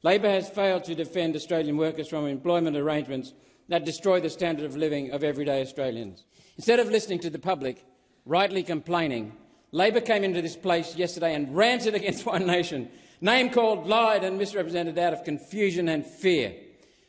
Labor has failed to defend Australian workers from employment arrangements that destroy the standard of living of everyday Australians. Instead of listening to the public, rightly complaining, Labor came into this place yesterday and ranted against One Nation, name-called, lied and misrepresented out of confusion and fear.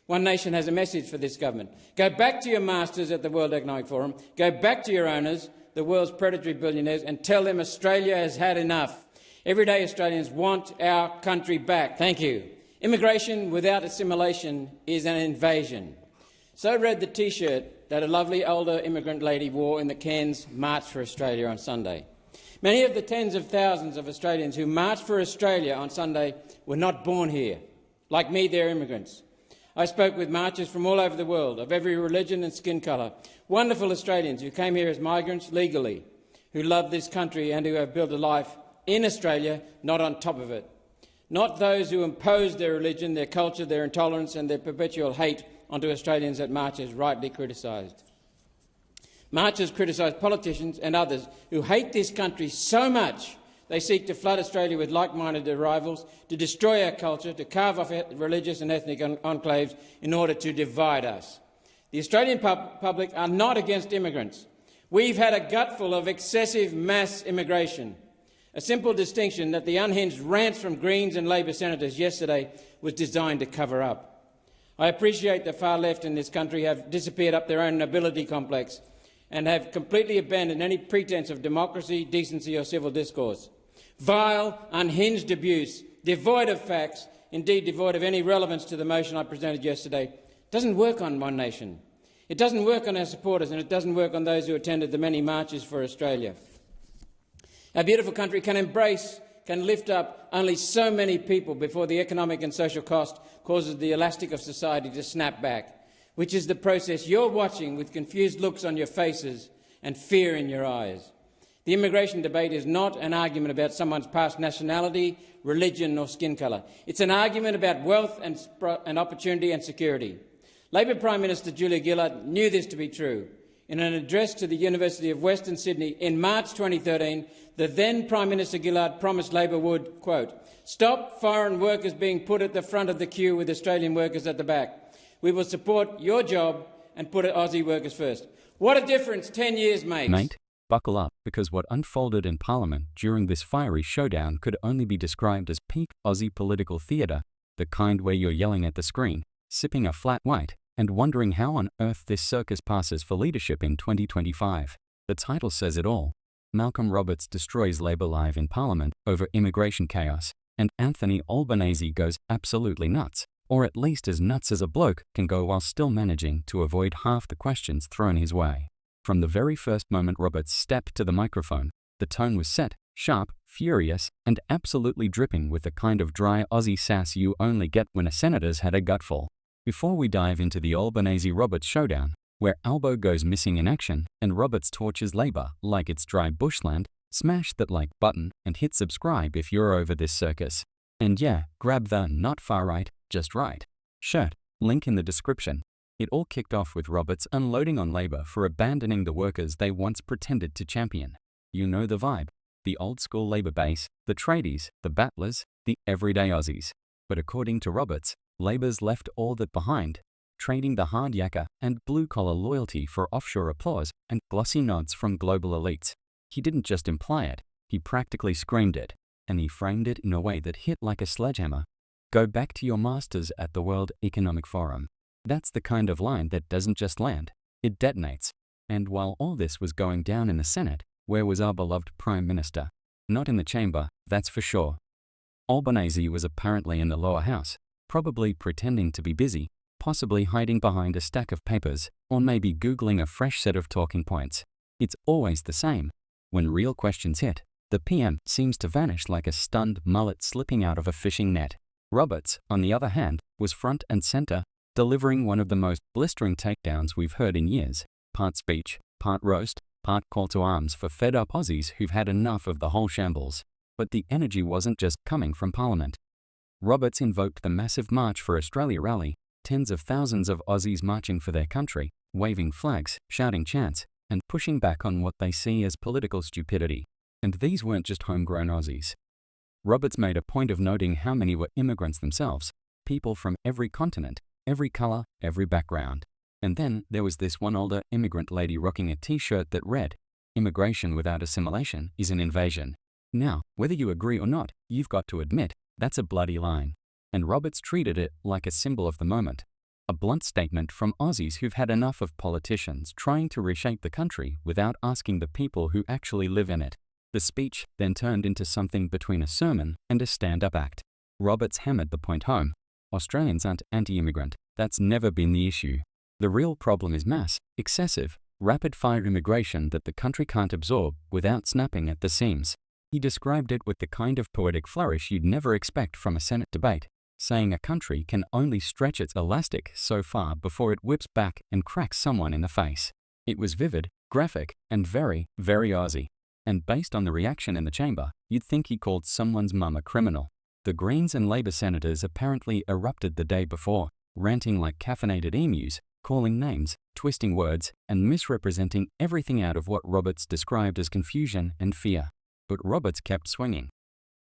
One Nation has a message for this government. Go back to your masters at the World Economic Forum, go back to your owners, the world's predatory billionaires, and tell them Australia has had enough. Everyday Australians want our country back. Thank you. Immigration without assimilation is an invasion. So read the T-shirt that a lovely older immigrant lady wore in the Cairns March for Australia on Sunday. Many of the tens of thousands of Australians who marched for Australia on Sunday were not born here. Like me, they're immigrants. I spoke with marchers from all over the world, of every religion and skin colour, wonderful Australians who came here as migrants legally, who love this country and who have built a life in Australia, not on top of it. Not those who impose their religion, their culture, their intolerance and their perpetual hate onto Australians that marchers rightly criticised. Marchers criticise politicians and others who hate this country so much they seek to flood Australia with like-minded arrivals, to destroy our culture, to carve off religious and ethnic enclaves in order to divide us. The Australian public are not against immigrants. We've had a gutful of excessive mass immigration. A simple distinction that the unhinged rants from Greens and Labor senators yesterday was designed to cover up. I appreciate the far left in this country have disappeared up their own nobility complex and have completely abandoned any pretence of democracy, decency or civil discourse. Vile, unhinged abuse, devoid of facts, indeed devoid of any relevance to the motion I presented yesterday, doesn't work on One Nation. It doesn't work on our supporters and it doesn't work on those who attended the many marches for Australia. Our beautiful country can lift up only so many people before the economic and social cost causes the elastic of society to snap back, which is the process you're watching with confused looks on your faces and fear in your eyes. The immigration debate is not an argument about someone's past nationality, religion or skin colour. It's an argument about wealth and opportunity and security. Labor Prime Minister Julia Gillard knew this to be true. In an address to the University of Western Sydney in March 2013, the then Prime Minister Gillard promised Labor would, quote, stop foreign workers being put at the front of the queue with Australian workers at the back. We will support your job and put Aussie workers first. What a difference 10 years makes. Mate, buckle up, because what unfolded in Parliament during this fiery showdown could only be described as peak Aussie political theatre, the kind where you're yelling at the screen, sipping a flat white, and wondering how on earth this circus passes for leadership in 2025. The title says it all. Malcolm Roberts destroys Labor live in Parliament over immigration chaos, and Anthony Albanese goes absolutely nuts, or at least as nuts as a bloke can go while still managing to avoid half the questions thrown his way. From the very first moment Roberts stepped to the microphone, the tone was set, sharp, furious, and absolutely dripping with the kind of dry Aussie sass you only get when a senator's had a gutful. Before we dive into the Albanese-Roberts showdown, where Albo goes missing in action and Roberts tortures Labor like it's dry bushland, smash that like button and hit subscribe if you're over this circus. And yeah, grab the not far right, just right shirt, link in the description. It all kicked off with Roberts unloading on Labor for abandoning the workers they once pretended to champion. You know the vibe. The old-school Labor base, the tradies, the battlers, the everyday Aussies. But according to Roberts, Labor's left all that behind, trading the hard yakka and blue-collar loyalty for offshore applause and glossy nods from global elites. He didn't just imply it, he practically screamed it, and he framed it in a way that hit like a sledgehammer. Go back to your masters at the World Economic Forum. That's the kind of line that doesn't just land, it detonates. And while all this was going down in the Senate, where was our beloved Prime Minister? Not in the chamber, that's for sure. Albanese was apparently in the lower house, probably pretending to be busy, possibly hiding behind a stack of papers, or maybe Googling a fresh set of talking points. It's always the same. When real questions hit, the PM seems to vanish like a stunned mullet slipping out of a fishing net. Roberts, on the other hand, was front and center, delivering one of the most blistering takedowns we've heard in years. Part speech, part roast, part call to arms for fed-up Aussies who've had enough of the whole shambles. But the energy wasn't just coming from Parliament. Roberts invoked the massive March for Australia rally, tens of thousands of Aussies marching for their country, waving flags, shouting chants, and pushing back on what they see as political stupidity. And these weren't just homegrown Aussies. Roberts made a point of noting how many were immigrants themselves, people from every continent, every color, every background. And then there was this one older immigrant lady rocking a t-shirt that read, "Immigration without assimilation is an invasion." Now, whether you agree or not, you've got to admit, that's a bloody line. And Roberts treated it like a symbol of the moment. A blunt statement from Aussies who've had enough of politicians trying to reshape the country without asking the people who actually live in it. The speech then turned into something between a sermon and a stand-up act. Roberts hammered the point home. Australians aren't anti-immigrant. That's never been the issue. The real problem is mass, excessive, rapid-fire immigration that the country can't absorb without snapping at the seams. He described it with the kind of poetic flourish you'd never expect from a Senate debate, saying a country can only stretch its elastic so far before it whips back and cracks someone in the face. It was vivid, graphic, and very, very Aussie. And based on the reaction in the chamber, you'd think he called someone's mum a criminal. The Greens and Labor senators apparently erupted the day before, ranting like caffeinated emus, calling names, twisting words, and misrepresenting everything out of what Roberts described as confusion and fear. But Roberts kept swinging.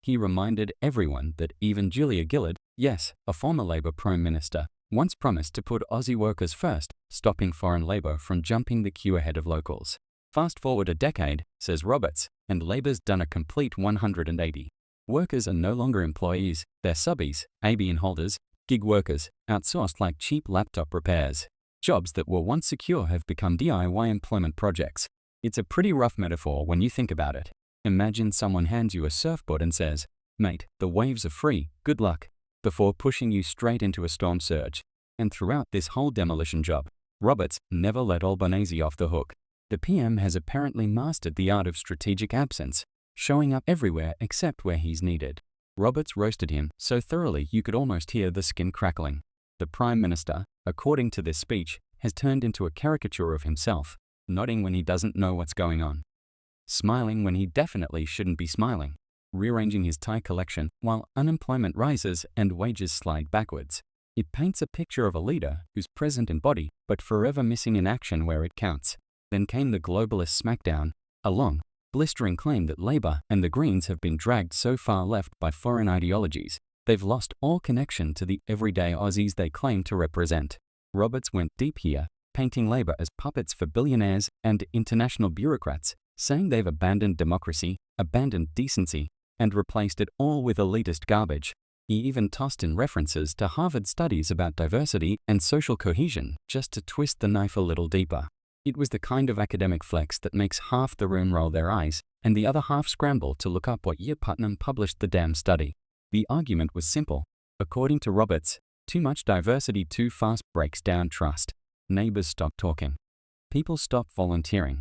He reminded everyone that even Julia Gillard, yes, a former Labor Prime Minister, once promised to put Aussie workers first, stopping foreign labour from jumping the queue ahead of locals. Fast forward a decade, says Roberts, and Labor's done a complete 180. Workers are no longer employees, they're subbies, ABN holders, gig workers, outsourced like cheap laptop repairs. Jobs that were once secure have become DIY employment projects. It's a pretty rough metaphor when you think about it. Imagine someone hands you a surfboard and says, "Mate, the waves are free, good luck," before pushing you straight into a storm surge. And throughout this whole demolition job, Roberts never let Albanese off the hook. The PM has apparently mastered the art of strategic absence, showing up everywhere except where he's needed. Roberts roasted him so thoroughly you could almost hear the skin crackling. The Prime Minister, according to this speech, has turned into a caricature of himself, nodding when he doesn't know what's going on, smiling when he definitely shouldn't be smiling, rearranging his tie collection while unemployment rises and wages slide backwards. It paints a picture of a leader who's present in body but forever missing in action where it counts. Then came the globalist smackdown, a long, blistering claim that Labor and the Greens have been dragged so far left by foreign ideologies, they've lost all connection to the everyday Aussies they claim to represent. Roberts went deep here, painting Labor as puppets for billionaires and international bureaucrats, saying they've abandoned democracy, abandoned decency, and replaced it all with elitist garbage. He even tossed in references to Harvard studies about diversity and social cohesion just to twist the knife a little deeper. It was the kind of academic flex that makes half the room roll their eyes and the other half scramble to look up what year Putnam published the damn study. The argument was simple. According to Roberts, too much diversity too fast breaks down trust. Neighbors stop talking. People stop volunteering.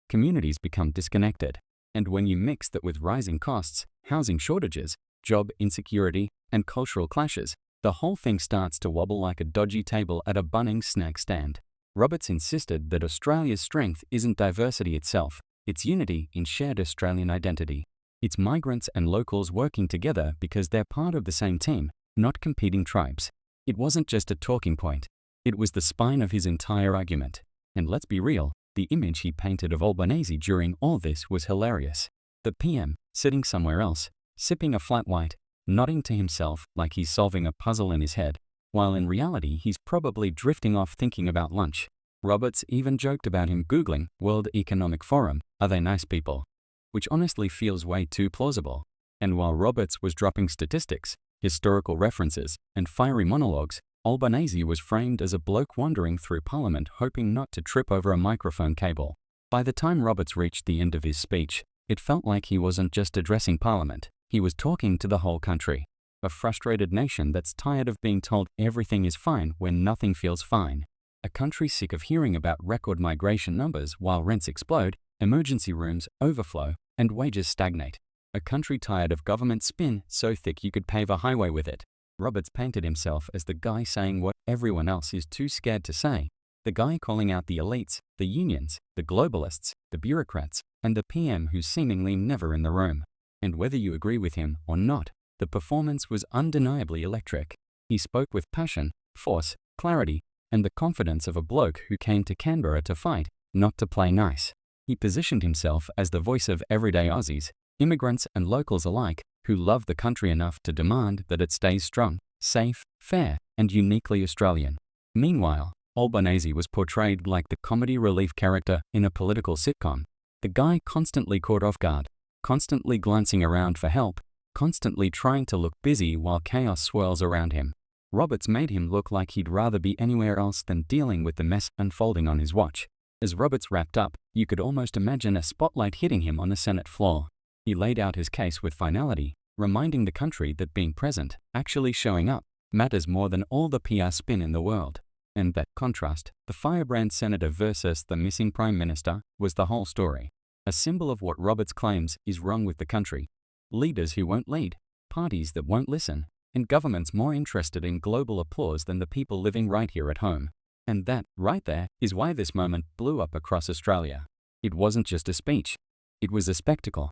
Communities become disconnected. And when you mix that with rising costs, housing shortages, job insecurity, and cultural clashes, the whole thing starts to wobble like a dodgy table at a Bunnings snack stand. Roberts insisted that Australia's strength isn't diversity itself, it's unity in shared Australian identity. It's migrants and locals working together because they're part of the same team, not competing tribes. It wasn't just a talking point. It was the spine of his entire argument. And let's be real, the image he painted of Albanese during all this was hilarious. The PM, sitting somewhere else, sipping a flat white, nodding to himself like he's solving a puzzle in his head, while in reality he's probably drifting off thinking about lunch. Roberts even joked about him Googling World Economic Forum, "Are they nice people?" which honestly feels way too plausible. And while Roberts was dropping statistics, historical references, and fiery monologues, Albanese was framed as a bloke wandering through Parliament hoping not to trip over a microphone cable. By the time Roberts reached the end of his speech, it felt like he wasn't just addressing Parliament, he was talking to the whole country. A frustrated nation that's tired of being told everything is fine when nothing feels fine. A country sick of hearing about record migration numbers while rents explode, emergency rooms overflow, and wages stagnate. A country tired of government spin so thick you could pave a highway with it. Roberts painted himself as the guy saying what everyone else is too scared to say. The guy calling out the elites, the unions, the globalists, the bureaucrats, and the PM who's seemingly never in the room. And whether you agree with him or not, the performance was undeniably electric. He spoke with passion, force, clarity, and the confidence of a bloke who came to Canberra to fight, not to play nice. He positioned himself as the voice of everyday Aussies, immigrants and locals alike, who love the country enough to demand that it stays strong. safe, fair, and uniquely Australian. Meanwhile, Albanese was portrayed like the comedy relief character in a political sitcom. The guy constantly caught off guard, constantly glancing around for help, constantly trying to look busy while chaos swirls around him. Roberts made him look like he'd rather be anywhere else than dealing with the mess unfolding on his watch. As Roberts wrapped up, you could almost imagine a spotlight hitting him on the Senate floor. He laid out his case with finality, reminding the country that being present, actually showing up, matters more than all the PR spin in the world. And that contrast, the firebrand senator versus the missing prime minister, was the whole story. A symbol of what Roberts claims is wrong with the country. Leaders who won't lead, parties that won't listen, and governments more interested in global applause than the people living right here at home. And that, right there, is why this moment blew up across Australia. It wasn't just a speech. It was a spectacle.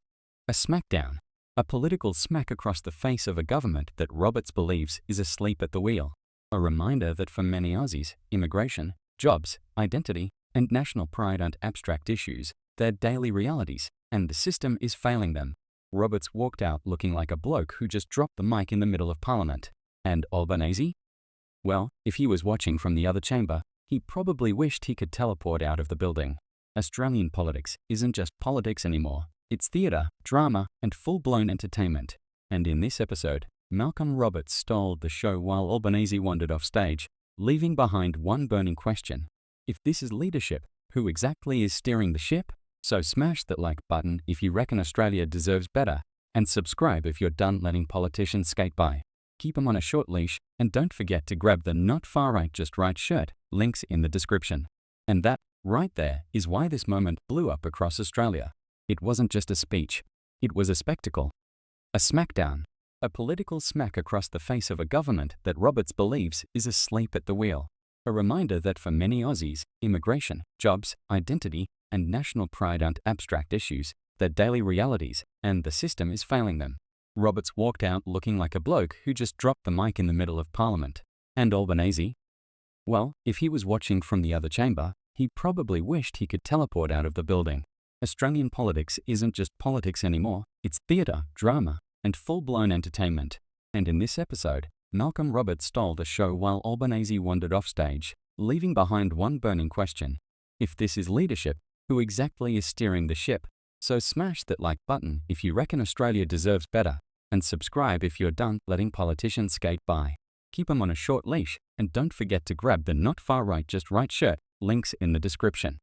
A smackdown. A political smack across the face of a government that Roberts believes is asleep at the wheel. A reminder that for many Aussies, immigration, jobs, identity, and national pride aren't abstract issues, they're daily realities, and the system is failing them. Roberts walked out looking like a bloke who just dropped the mic in the middle of Parliament. And Albanese? Well, if he was watching from the other chamber, he probably wished he could teleport out of the building. Australian politics isn't just politics anymore. It's theatre, drama, and full-blown entertainment. And in this episode, Malcolm Roberts stole the show while Albanese wandered off stage, leaving behind one burning question. If this is leadership, who exactly is steering the ship? So smash that like button if you reckon Australia deserves better, and subscribe if you're done letting politicians skate by. Keep them on a short leash, and don't forget to grab the Not Far Right Just Right shirt, links in the description. And that, right there, is why this moment blew up across Australia. It wasn't just a speech. It was a spectacle. A smackdown. A political smack across the face of a government that Roberts believes is asleep at the wheel. A reminder that for many Aussies, immigration, jobs, identity, and national pride aren't abstract issues, they're daily realities, and the system is failing them. Roberts walked out looking like a bloke who just dropped the mic in the middle of Parliament. And Albanese? Well, if he was watching from the other chamber, he probably wished he could teleport out of the building. Australian politics isn't just politics anymore, it's theatre, drama, and full-blown entertainment. And in this episode, Malcolm Roberts stole the show while Albanese wandered off stage, leaving behind one burning question. If this is leadership, who exactly is steering the ship? So smash that like button if you reckon Australia deserves better, and subscribe if you're done letting politicians skate by. Keep them on a short leash, and don't forget to grab the Not Far Right Just Right shirt, links in the description.